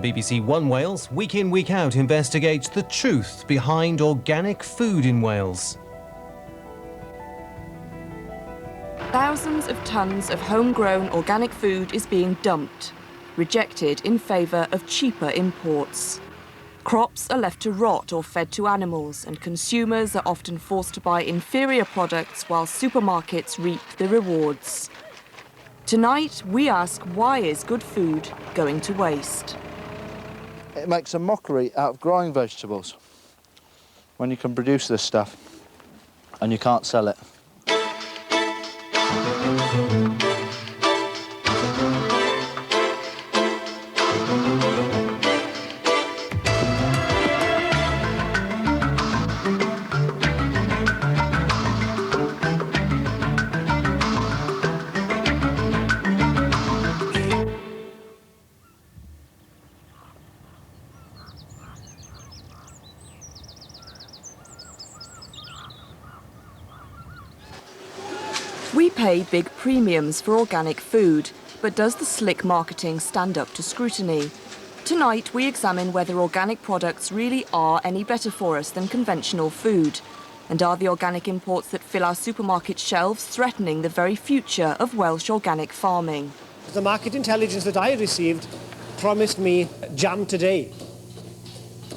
BBC One Wales, week in, week out, investigates the truth behind organic food in Wales. Thousands of tons of homegrown organic food is being dumped, rejected in favour of cheaper imports. Crops are left to rot or fed to animals, and consumers are often forced to buy inferior products while supermarkets reap the rewards. Tonight, we ask, why is good food going to waste? It makes a mockery out of growing vegetables when you can produce this stuff and you can't sell it. We pay big premiums for organic food, but does the slick marketing stand up to scrutiny? Tonight, we examine whether organic products really are any better for us than conventional food. And are the organic imports that fill our supermarket shelves threatening the very future of Welsh organic farming? The market intelligence that I received promised me jam today.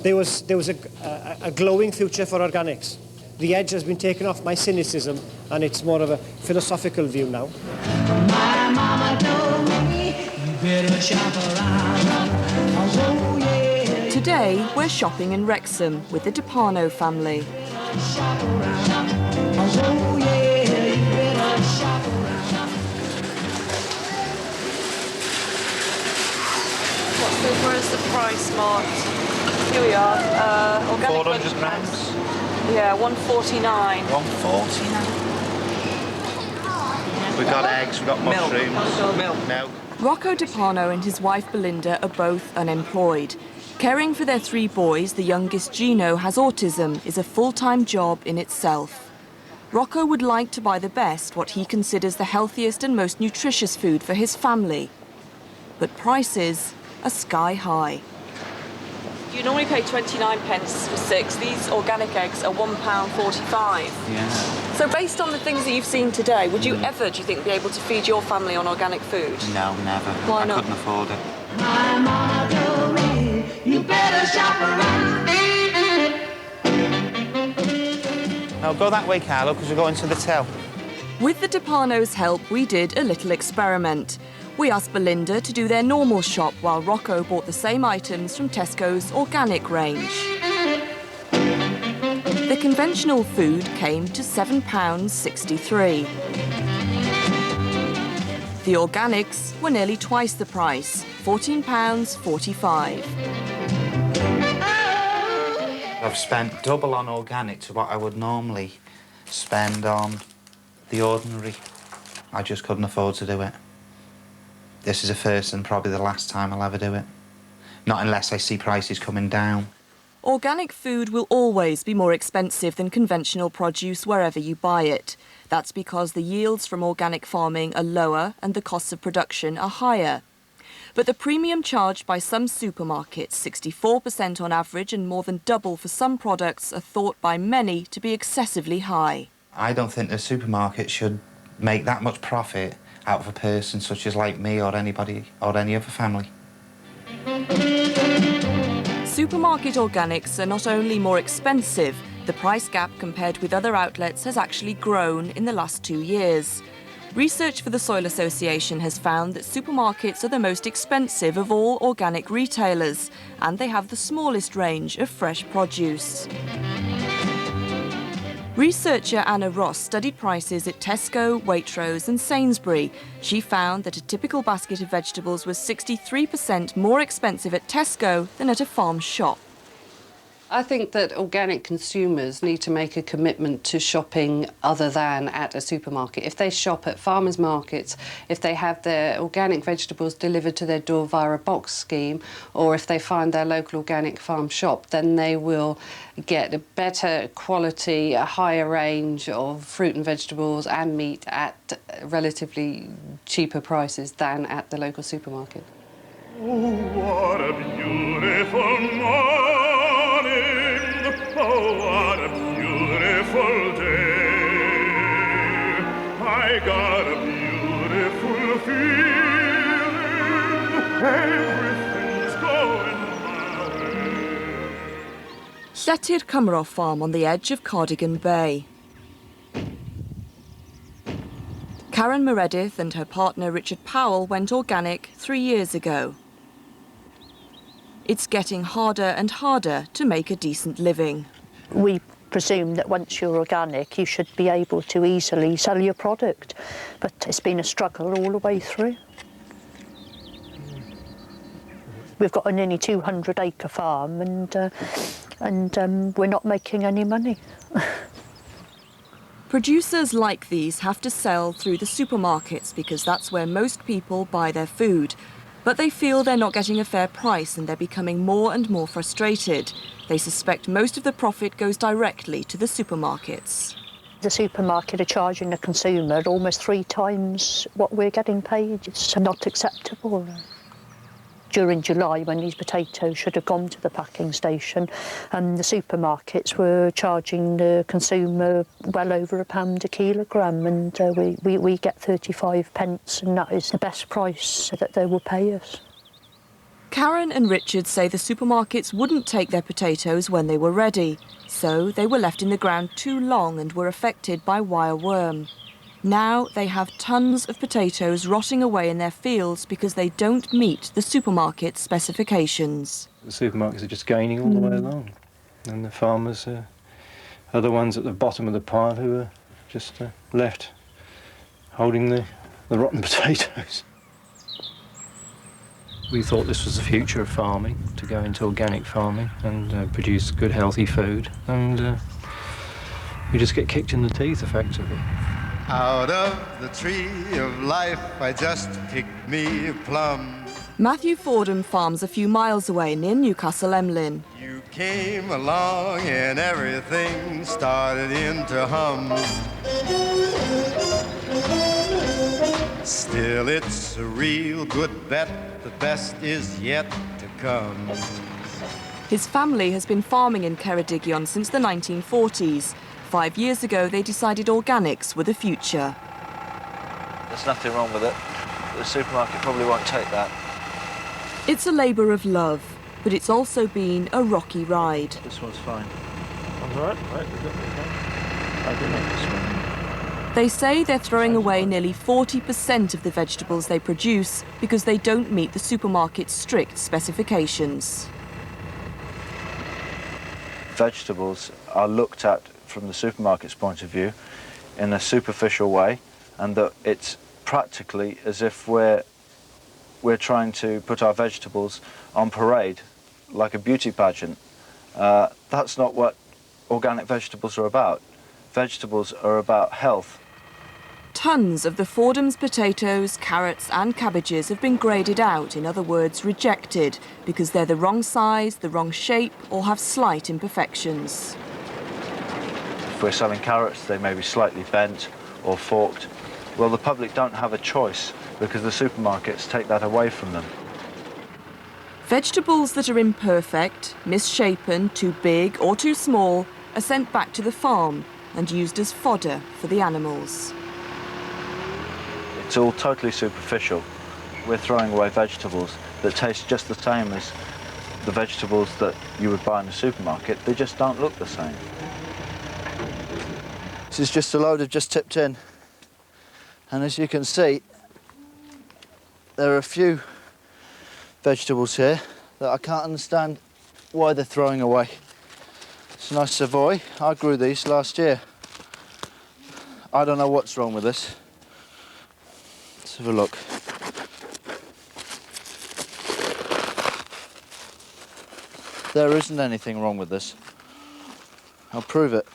There was a glowing future for organics. The edge has been taken off my cynicism, and it's more of a philosophical view now. My mama told me, you better shop around. Oh, yeah. Today, we're shopping in Wrexham with the DeParno family. Shop around. Oh, yeah, you better shop around. Where's the price marked? Here we are. Organic 400 grams. Yeah, 149. 149. We've got eggs, we've got mushrooms. Milk. Rocco DeParno and his wife Belinda are both unemployed. Caring for their 3 boys, the youngest Gino has autism, is a full-time job in itself. Rocco would like to buy the best, what he considers the healthiest and most nutritious food for his family. But prices are sky high. You normally pay 29 pence for 6. These organic eggs are £1.45. Yeah. So based on the things that you've seen today, would you ever, do you think, be able to feed your family on organic food? No, never. Why not? I couldn't afford it. My mama told me, you better shop around. No, go that way, Carlo, because we're going to the till. With the DeParno's help, we did a little experiment. We asked Belinda to do their normal shop while Rocco bought the same items from Tesco's organic range. The conventional food came to £7.63. The organics were nearly twice the price, £14.45. I've spent double on organic to what I would normally spend on the ordinary. I just couldn't afford to do it. This is the first and probably the last time I'll ever do it. Not unless I see prices coming down. Organic food will always be more expensive than conventional produce wherever you buy it. That's because the yields from organic farming are lower and the costs of production are higher. But the premium charged by some supermarkets, 64% on average and more than double for some products, are thought by many to be excessively high. I don't think the supermarket should make that much profit out of a person such as like me or anybody or any other family. Supermarket organics are not only more expensive, the price gap compared with other outlets has actually grown in the last 2 years. Research for the Soil Association has found that supermarkets are the most expensive of all organic retailers, and they have the smallest range of fresh produce. Researcher Anna Ross studied prices at Tesco, Waitrose and Sainsbury. She found that a typical basket of vegetables was 63% more expensive at Tesco than at a farm shop. I think that organic consumers need to make a commitment to shopping other than at a supermarket. If they shop at farmers' markets, if they have their organic vegetables delivered to their door via a box scheme, or if they find their local organic farm shop, then they will get a better quality, a higher range of fruit and vegetables and meat at relatively cheaper prices than at the local supermarket. Oh, what a beautiful morning! Oh, what a beautiful day! I got a beautiful feeling. Everything's going my way. Lletyr Cymro farm on the edge of Cardigan Bay. Karen Meredith and her partner Richard Powell went organic 3 years ago. It's getting harder and harder to make a decent living. We presume that once you're organic, you should be able to easily sell your product, but it's been a struggle all the way through. We've got a nearly 200-acre farm and we're not making any money. Producers like these have to sell through the supermarkets because that's where most people buy their food. But they feel they're not getting a fair price and they're becoming more and more frustrated. They suspect most of the profit goes directly to the supermarkets. The supermarket are charging the consumer almost 3 times what we're getting paid. It's not acceptable. During July, when these potatoes should have gone to the packing station, and the supermarkets were charging the consumer well over £1 a kilogram, and we get 35 pence, and that is the best price that they will pay us. Karen and Richard say the supermarkets wouldn't take their potatoes when they were ready, so they were left in the ground too long and were affected by wireworm. Now they have tons of potatoes rotting away in their fields because they don't meet the supermarket specifications. The supermarkets are just gaining all the way along, and the farmers are the ones at the bottom of the pile who are just left holding the rotten potatoes. We thought this was the future of farming, to go into organic farming and produce good healthy food, and we just get kicked in the teeth effectively. Out of the tree of life, I just picked me a plum. Matthew Fordham farms a few miles away near Newcastle Emlyn. You came along and everything started into hum. Still, it's a real good bet. The best is yet to come. His family has been farming in Ceredigion since the 1940s. 5 years ago, they decided organics were the future. There's nothing wrong with it. The supermarket probably won't take that. It's a labour of love, but it's also been a rocky ride. This one's fine. All right, I do like this one. They say they're throwing away nearly 40% of the vegetables they produce because they don't meet the supermarket's strict specifications. Vegetables are looked at from the supermarket's point of view in a superficial way, and that it's practically as if we're trying to put our vegetables on parade like a beauty pageant. That's not what organic vegetables are about. Vegetables are about health. Tons of the Fordham's potatoes, carrots and cabbages have been graded out, in other words rejected, because they're the wrong size, the wrong shape or have slight imperfections. If we're selling carrots, they may be slightly bent or forked. Well, the public don't have a choice because the supermarkets take that away from them. Vegetables that are imperfect, misshapen, too big or too small are sent back to the farm and used as fodder for the animals. It's all totally superficial. We're throwing away vegetables that taste just the same as the vegetables that you would buy in the supermarket. They just don't look the same. This is just a load I've just tipped in, and as you can see, there are a few vegetables here that I can't understand why they're throwing away. It's a nice Savoy. I grew these last year. I don't know what's wrong with this. Let's have a look. There isn't anything wrong with this. I'll prove it.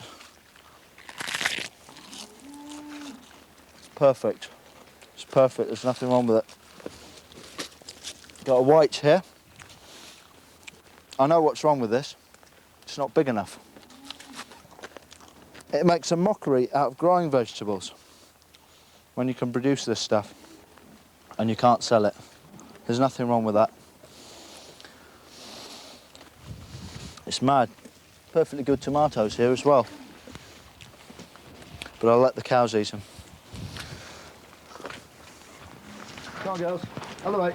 It's perfect. It's perfect. There's nothing wrong with it. Got a white here. I know what's wrong with this. It's not big enough. It makes a mockery out of growing vegetables when you can produce this stuff and you can't sell it. There's nothing wrong with that. It's mad. Perfectly good tomatoes here as well. But I'll let the cows eat them. Come on, girls. Other way.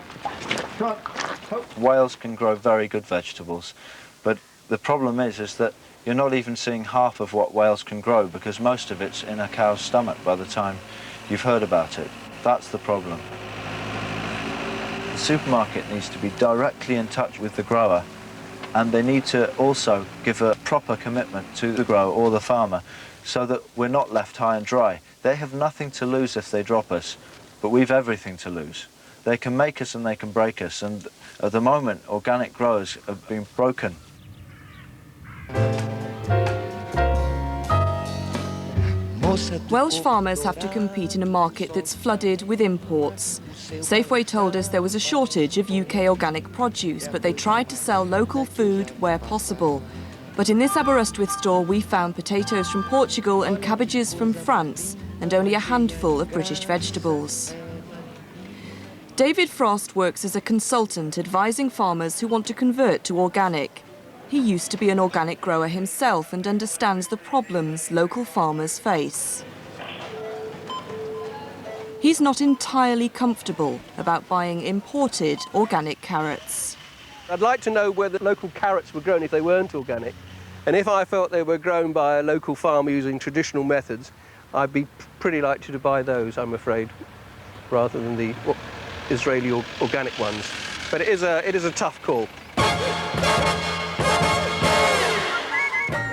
Come on. Hope. Wales can grow very good vegetables, but the problem is that you're not even seeing half of what Wales can grow because most of it's in a cow's stomach by the time you've heard about it. That's the problem. The supermarket needs to be directly in touch with the grower, and they need to also give a proper commitment to the grower or the farmer so that we're not left high and dry. They have nothing to lose if they drop us, but we've everything to lose. They can make us and they can break us, and at the moment organic growers have been broken. Welsh farmers have to compete in a market that's flooded with imports. Safeway told us there was a shortage of UK organic produce, but they tried to sell local food where possible. But in this Aberystwyth store, we found potatoes from Portugal and cabbages from France, and only a handful of British vegetables. David Frost works as a consultant advising farmers who want to convert to organic. He used to be an organic grower himself and understands the problems local farmers face. He's not entirely comfortable about buying imported organic carrots. I'd like to know where the local carrots were grown if they weren't organic. And if I felt they were grown by a local farmer using traditional methods, I'd be pretty likely to buy those, I'm afraid, rather than the Israeli organic ones. But it is a tough call.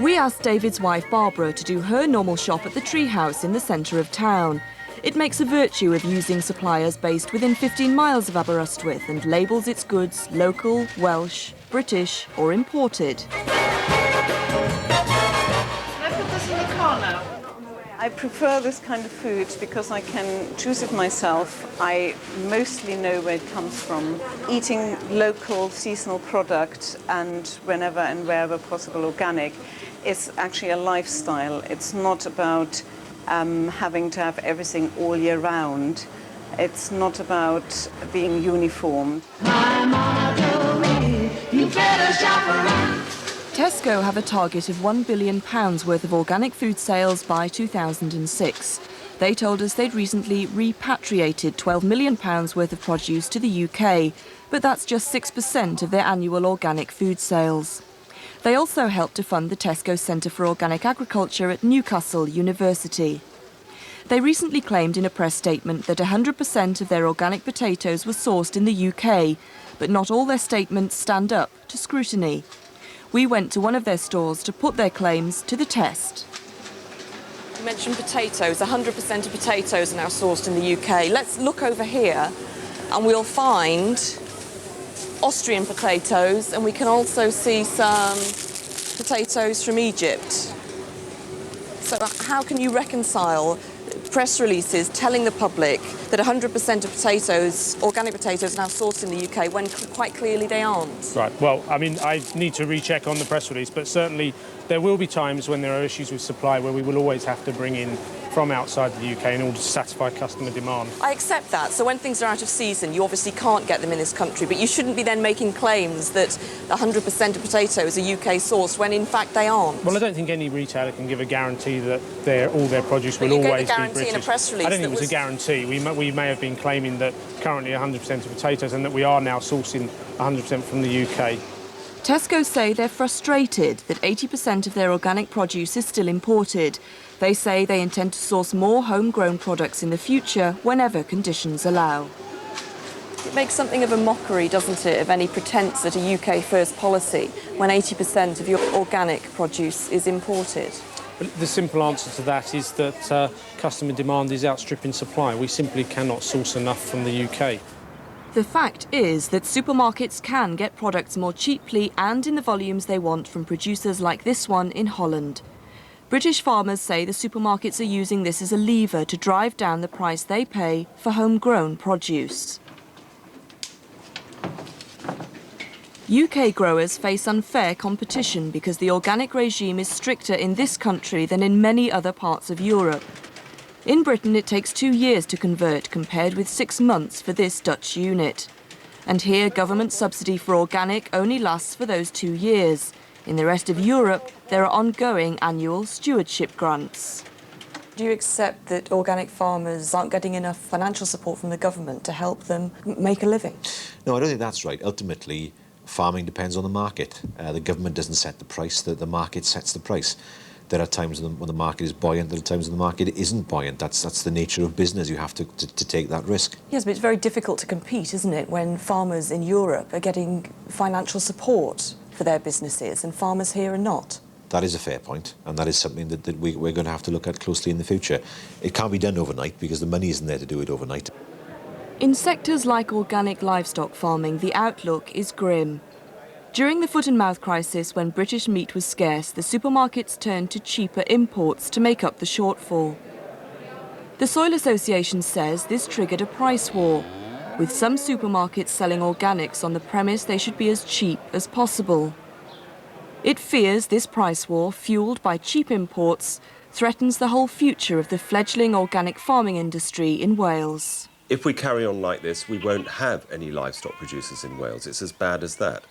We asked David's wife Barbara to do her normal shop at the Treehouse in the centre of town. It makes a virtue of using suppliers based within 15 miles of Aberystwyth and labels its goods local, Welsh, British or imported. Can I put this in the car now? I prefer this kind of food because I can choose it myself. I mostly know where it comes from. Eating local, seasonal product and whenever and wherever possible organic is actually a lifestyle. It's not about having to have everything all year round. It's not about being uniform. My mama told me, you better shop around. Tesco have a target of £1 billion worth of organic food sales by 2006. They told us they'd recently repatriated £12 million worth of produce to the UK, but that's just 6% of their annual organic food sales. They also helped to fund the Tesco Centre for Organic Agriculture at Newcastle University. They recently claimed in a press statement that 100% of their organic potatoes were sourced in the UK, but not all their statements stand up to scrutiny. We went to one of their stores to put their claims to the test. You mentioned potatoes. 100% of potatoes are now sourced in the UK. Let's look over here and we'll find Austrian potatoes, and we can also see some potatoes from Egypt. So how can you reconcile press releases telling the public that 100% of potatoes, organic potatoes, are now sourced in the UK when quite clearly they aren't? Right, well, I mean, I need to recheck on the press release, but certainly there will be times when there are issues with supply where we will always have to bring in from outside the UK in order to satisfy customer demand. I accept that. So when things are out of season, you obviously can't get them in this country, but you shouldn't be then making claims that 100% of potatoes are UK sourced when in fact they aren't. Well, I don't think any retailer can give a guarantee that all their produce will always be British. You gave a guarantee in a press release. I don't think it was a guarantee. We may have been claiming that currently 100% of potatoes and that we are now sourcing 100% from the UK. Tesco say they're frustrated that 80% of their organic produce is still imported. They say they intend to source more homegrown products in the future whenever conditions allow. It makes something of a mockery, doesn't it, of any pretence at a UK first policy when 80% of your organic produce is imported? The simple answer to that is that customer demand is outstripping supply. We simply cannot source enough from the UK. The fact is that supermarkets can get products more cheaply and in the volumes they want from producers like this one in Holland. British farmers say the supermarkets are using this as a lever to drive down the price they pay for homegrown produce. UK growers face unfair competition because the organic regime is stricter in this country than in many other parts of Europe. In Britain, it takes 2 years to convert, compared with 6 months for this Dutch unit. And here, government subsidy for organic only lasts for those 2 years. In the rest of Europe, there are ongoing annual stewardship grants. Do you accept that organic farmers aren't getting enough financial support from the government to help them make a living? No, I don't think that's right. Ultimately, farming depends on the market. The government doesn't set the price, the market sets the price. There are times when the market is buoyant, there are times when the market isn't buoyant. That's the nature of business. You have to take that risk. Yes, but it's very difficult to compete, isn't it, when farmers in Europe are getting financial support for their businesses and farmers here are not? That is a fair point, and that is something that we're going to have to look at closely in the future. It can't be done overnight because the money isn't there to do it overnight. In sectors like organic livestock farming, the outlook is grim. During the foot and mouth crisis, when British meat was scarce, the supermarkets turned to cheaper imports to make up the shortfall. The Soil Association says this triggered a price war, with some supermarkets selling organics on the premise they should be as cheap as possible. It fears this price war, fueled by cheap imports, threatens the whole future of the fledgling organic farming industry in Wales. If we carry on like this, we won't have any livestock producers in Wales. It's as bad as that.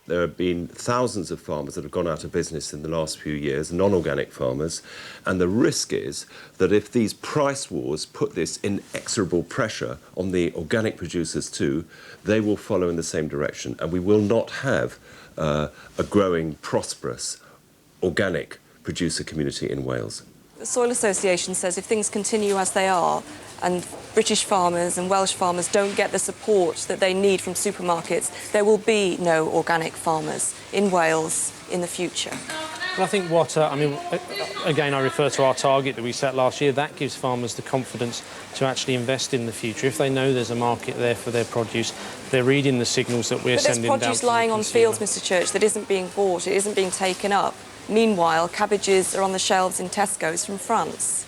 There have been thousands of farmers that have gone out of business in the last few years, non-organic farmers, and the risk is that if these price wars put this inexorable pressure on the organic producers too, they will follow in the same direction, and we will not have a growing, prosperous, organic producer community in Wales. The Soil Association says if things continue as they are, and British farmers and Welsh farmers don't get the support that they need from supermarkets, there will be no organic farmers in Wales in the future. Well, I think what, again, I refer to our target that we set last year. That gives farmers the confidence to actually invest in the future. If they know there's a market there for their produce, they're reading the signals that we're sending down. But there's produce lying on fields, Mr. Church, that isn't being bought, it isn't being taken up. Meanwhile, cabbages are on the shelves in Tesco's from France.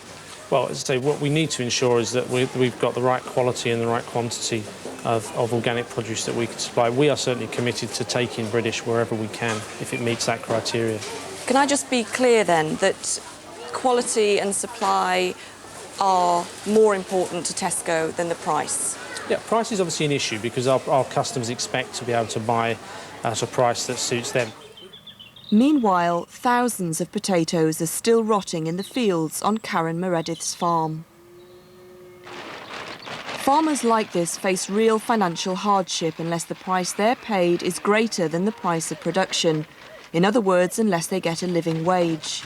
Well, as I say, what we need to ensure is that we've got the right quality and the right quantity of organic produce that we can supply. We are certainly committed to taking British wherever we can, if it meets that criteria. Can I just be clear then that quality and supply are more important to Tesco than the price? Yeah, price is obviously an issue because our customers expect to be able to buy at a price that suits them. Meanwhile, thousands of potatoes are still rotting in the fields on Karen Meredith's farm. Farmers like this face real financial hardship unless the price they're paid is greater than the price of production. In other words, unless they get a living wage.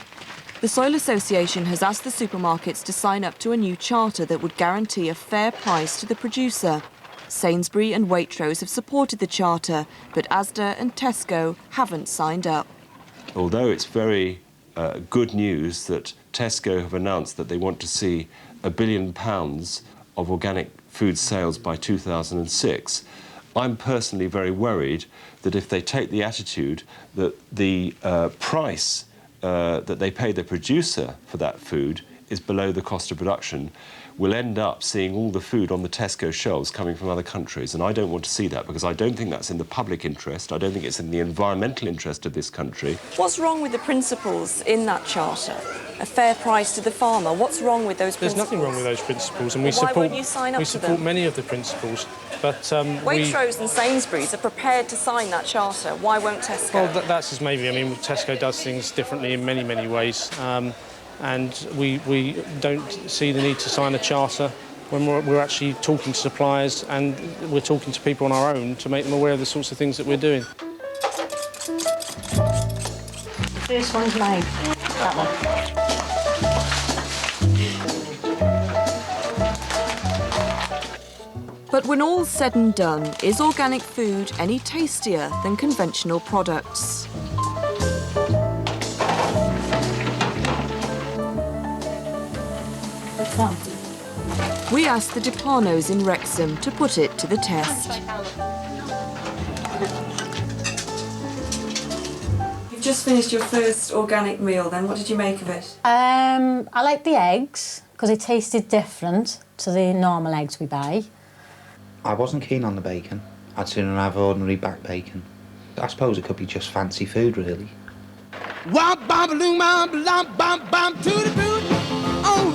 The Soil Association has asked the supermarkets to sign up to a new charter that would guarantee a fair price to the producer. Sainsbury and Waitrose have supported the charter, but Asda and Tesco haven't signed up. Although it's very good news that Tesco have announced that they want to see £1 billion of organic food sales by 2006, I'm personally very worried that if they take the attitude that the price that they pay the producer for that food is below the cost of production, we'll end up seeing all the food on the Tesco shelves coming from other countries. And I don't want to see that because I don't think that's in the public interest. I don't think it's in the environmental interest of this country. What's wrong with the principles in that charter? A fair price to the farmer. What's wrong with those principles? There's nothing wrong with those principles, and why won't you sign up to them? We support many of the principles, but Waitrose and Sainsbury's are prepared to sign that charter. Why won't Tesco? Well, that's just maybe. I mean, Tesco does things differently in many, many ways. And we don't see the need to sign a charter when we're actually talking to suppliers and we're talking to people on our own to make them aware of the sorts of things that we're doing. The first one's made. That one. But when all's said and done, is organic food any tastier than conventional products? We asked the Depanos in Wrexham to put it to the test. You've just finished your first organic meal then. What did you make of it? I like the eggs because it tasted different to the normal eggs we buy. I wasn't keen on the bacon. I'd sooner have ordinary back bacon. I suppose it could be just fancy food, really. Wop bam balloon bam bam bam bam to the boot. Oh,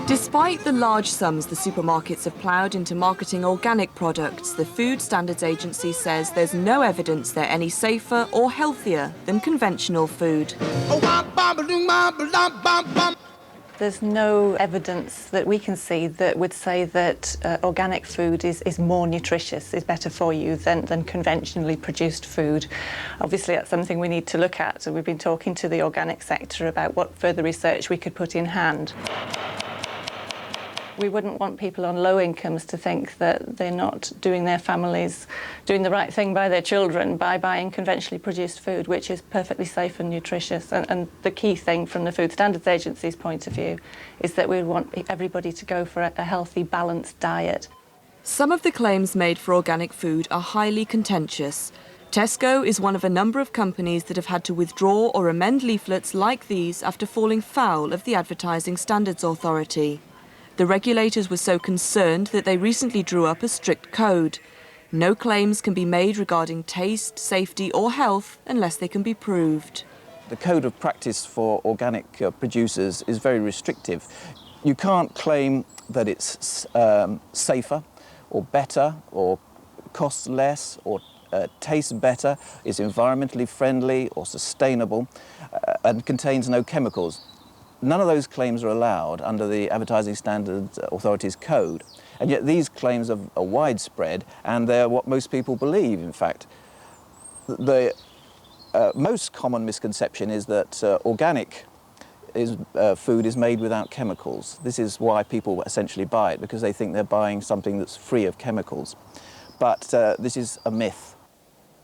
Despite the large sums the supermarkets have ploughed into marketing organic products, the Food Standards Agency says there's no evidence they're any safer or healthier than conventional food. There's no evidence that we can see that would say that organic food is more nutritious, is better for you than conventionally produced food. Obviously, that's something we need to look at. So we've been talking to the organic sector about what further research we could put in hand. We wouldn't want people on low incomes to think that they're not doing their families, doing the right thing by their children by buying conventionally produced food, which is perfectly safe and nutritious. And the key thing from the Food Standards Agency's point of view is that we want everybody to go for a healthy, balanced diet. Some of the claims made for organic food are highly contentious. Tesco is one of a number of companies that have had to withdraw or amend leaflets like these after falling foul of the Advertising Standards Authority. The regulators were so concerned that they recently drew up a strict code. No claims can be made regarding taste, safety or health unless they can be proved. The code of practice for organic producers is very restrictive. You can't claim that it's safer or better or costs less or tastes better, is environmentally friendly or sustainable and contains no chemicals. None of those claims are allowed under the Advertising Standards Authority's code, and yet these claims are widespread and they're what most people believe, in fact. The most common misconception is that organic food is made without chemicals. This is why people essentially buy it, because they think they're buying something that's free of chemicals. But this is a myth.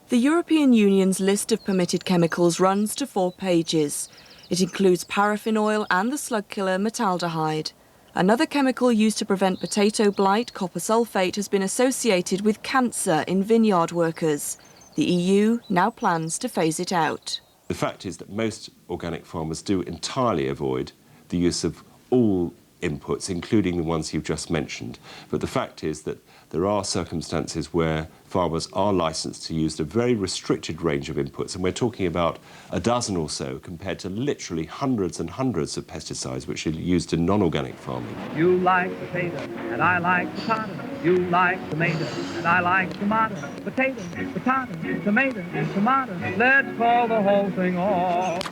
The European Union's list of permitted chemicals runs to 4 pages. It includes paraffin oil and the slug killer metaldehyde. Another chemical used to prevent potato blight, copper sulfate, has been associated with cancer in vineyard workers. The EU now plans to phase it out. The fact is that most organic farmers do entirely avoid the use of all inputs, including the ones you've just mentioned. But the fact is that there are circumstances where farmers are licensed to use a very restricted range of inputs, and we're talking about a dozen or so compared to literally hundreds and hundreds of pesticides which are used in non-organic farming. You like potato, and I like potato. You like tomato, and I like tomato. Potato, potato, tomato, tomato. Let's call the whole thing off.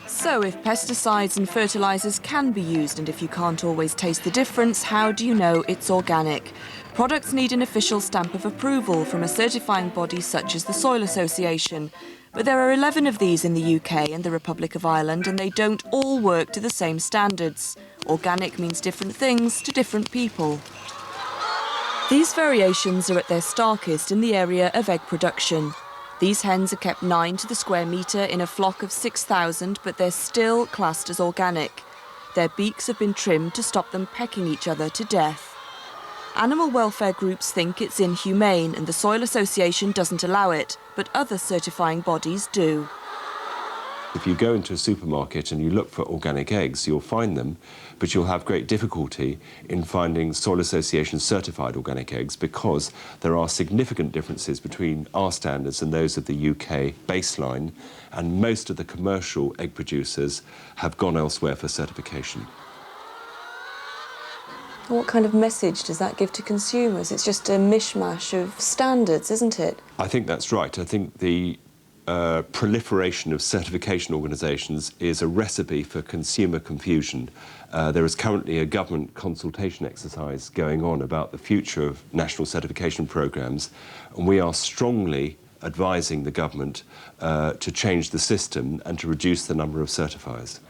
So if pesticides and fertilizers can be used, and if you can't always taste the difference, how do you know it's organic? Products need an official stamp of approval from a certifying body such as the Soil Association. But there are 11 of these in the UK and the Republic of Ireland, and they don't all work to the same standards. Organic means different things to different people. These variations are at their starkest in the area of egg production. These hens are kept 9 to the square metre in a flock of 6,000, but they're still classed as organic. Their beaks have been trimmed to stop them pecking each other to death. Animal welfare groups think it's inhumane and the Soil Association doesn't allow it, but other certifying bodies do. If you go into a supermarket and you look for organic eggs, you'll find them, but you'll have great difficulty in finding Soil Association certified organic eggs because there are significant differences between our standards and those of the UK baseline, and most of the commercial egg producers have gone elsewhere for certification. What kind of message does that give to consumers? It's just a mishmash of standards, isn't it? I think that's right. I think the proliferation of certification organisations is a recipe for consumer confusion. There is currently a government consultation exercise going on about the future of national certification programmes, and we are strongly advising the government to change the system and to reduce the number of certifiers.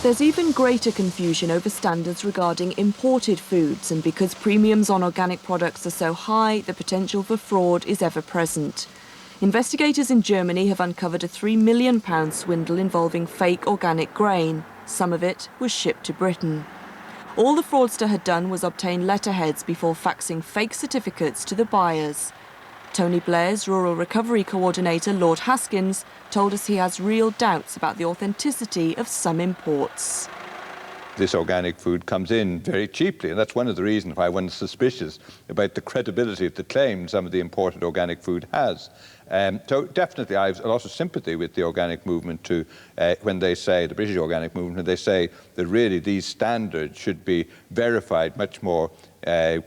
There's even greater confusion over standards regarding imported foods, and because premiums on organic products are so high, the potential for fraud is ever present. Investigators in Germany have uncovered a £3 million swindle involving fake organic grain. Some of it was shipped to Britain. All the fraudster had done was obtain letterheads before faxing fake certificates to the buyers. Tony Blair's Rural Recovery Coordinator, Lord Haskins, told us he has real doubts about the authenticity of some imports. this organic food comes in very cheaply, and that's one of the reasons why one's suspicious about the credibility of the claim some of the imported organic food has. So definitely I have a lot of sympathy with the organic movement too, when they say, the British organic movement, when they say that really these standards should be verified much more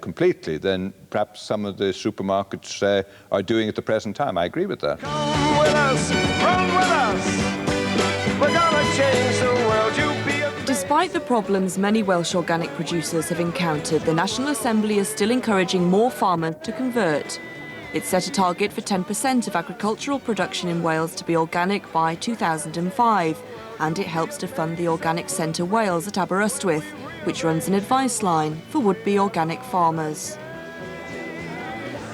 completely than perhaps some of the supermarkets are doing at the present time. I agree with that. Come with us, run with us. We're gonna change the world. You be a... Despite the problems many Welsh organic producers have encountered, the National Assembly is still encouraging more farmers to convert. It set a target for 10% of agricultural production in Wales to be organic by 2005, and it helps to fund the Organic Centre Wales at Aberystwyth, which runs an advice line for would-be organic farmers.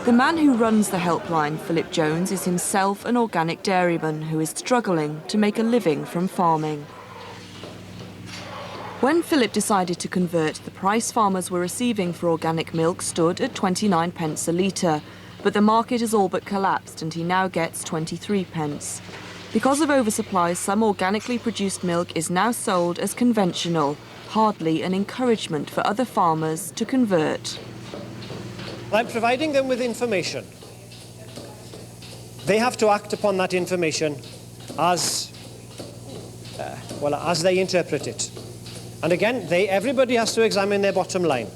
The man who runs the helpline, Philip Jones, is himself an organic dairyman who is struggling to make a living from farming. When Philip decided to convert, the price farmers were receiving for organic milk stood at 29 pence a litre, but the market has all but collapsed and he now gets 23 pence. Because of oversupply, some organically produced milk is now sold as conventional, hardly an encouragement for other farmers to convert. I'm providing them with information. They have to act upon that information as they interpret it. And again, everybody has to examine their bottom line.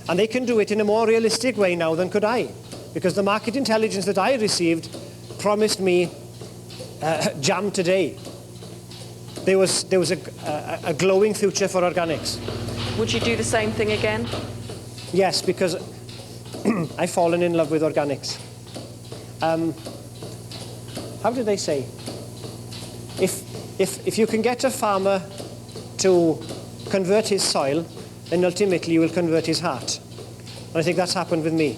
And they can do it in a more realistic way now than could I, because the market intelligence that I received promised me jam today. There was a glowing future for organics. Would you do the same thing again? Yes, because I've fallen in love with organics. How do they say? If you can get a farmer to convert his soil, then ultimately you will convert his heart. And I think that's happened with me.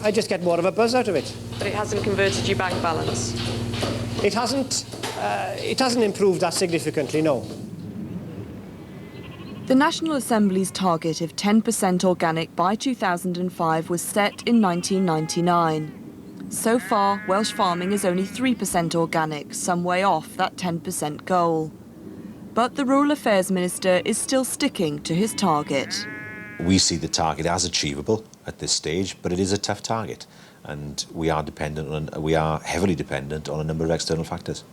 I just get more of a buzz out of it. But it hasn't converted your bank balance? It hasn't improved that significantly, no. The National Assembly's target of 10% organic by 2005 was set in 1999. So far, Welsh farming is only 3% organic, some way off that 10% goal. But the Rural Affairs Minister is still sticking to his target. We see the target as achievable at this stage, but it is a tough target, and we are heavily dependent on a number of external factors.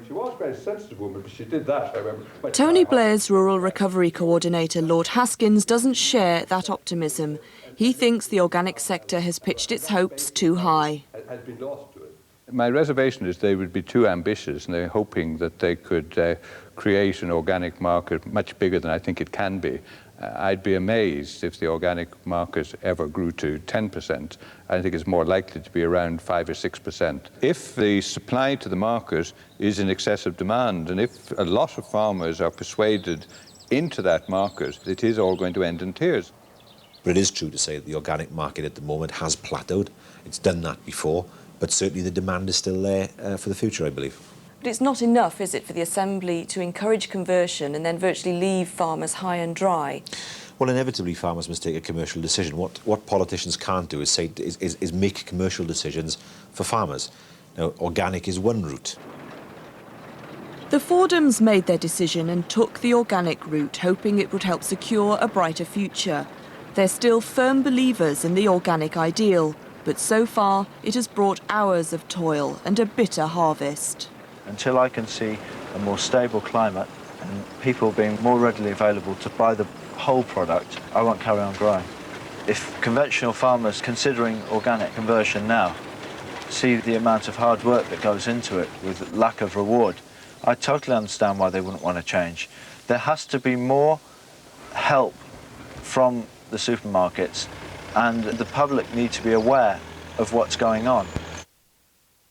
She was a very sensitive woman, but she did that, I remember. Tony Blair's Rural Recovery Coordinator, Lord Haskins, doesn't share that optimism. He thinks the organic sector has pitched its hopes too high. Has been lost to it. My reservation is they would be too ambitious, and they're hoping that they could create an organic market much bigger than I think it can be. I'd be amazed if the organic market ever grew to 10%. I think it's more likely to be around 5 or 6%. If the supply to the market is in excess of demand, and if a lot of farmers are persuaded into that market, it is all going to end in tears. But it is true to say that the organic market at the moment has plateaued. It's done that before, but certainly the demand is still there for the future, I believe. But it's not enough, is it, for the Assembly to encourage conversion and then virtually leave farmers high and dry? Well, inevitably farmers must take a commercial decision. What politicians can't do is make commercial decisions for farmers. Now, organic is one route. The Fordhams made their decision and took the organic route, hoping it would help secure a brighter future. They're still firm believers in the organic ideal, but so far it has brought hours of toil and a bitter harvest. Until I can see a more stable climate and people being more readily available to buy the whole product, I won't carry on growing. If conventional farmers considering organic conversion now see the amount of hard work that goes into it with lack of reward, I totally understand why they wouldn't want to change. There has to be more help from the supermarkets, and the public need to be aware of what's going on.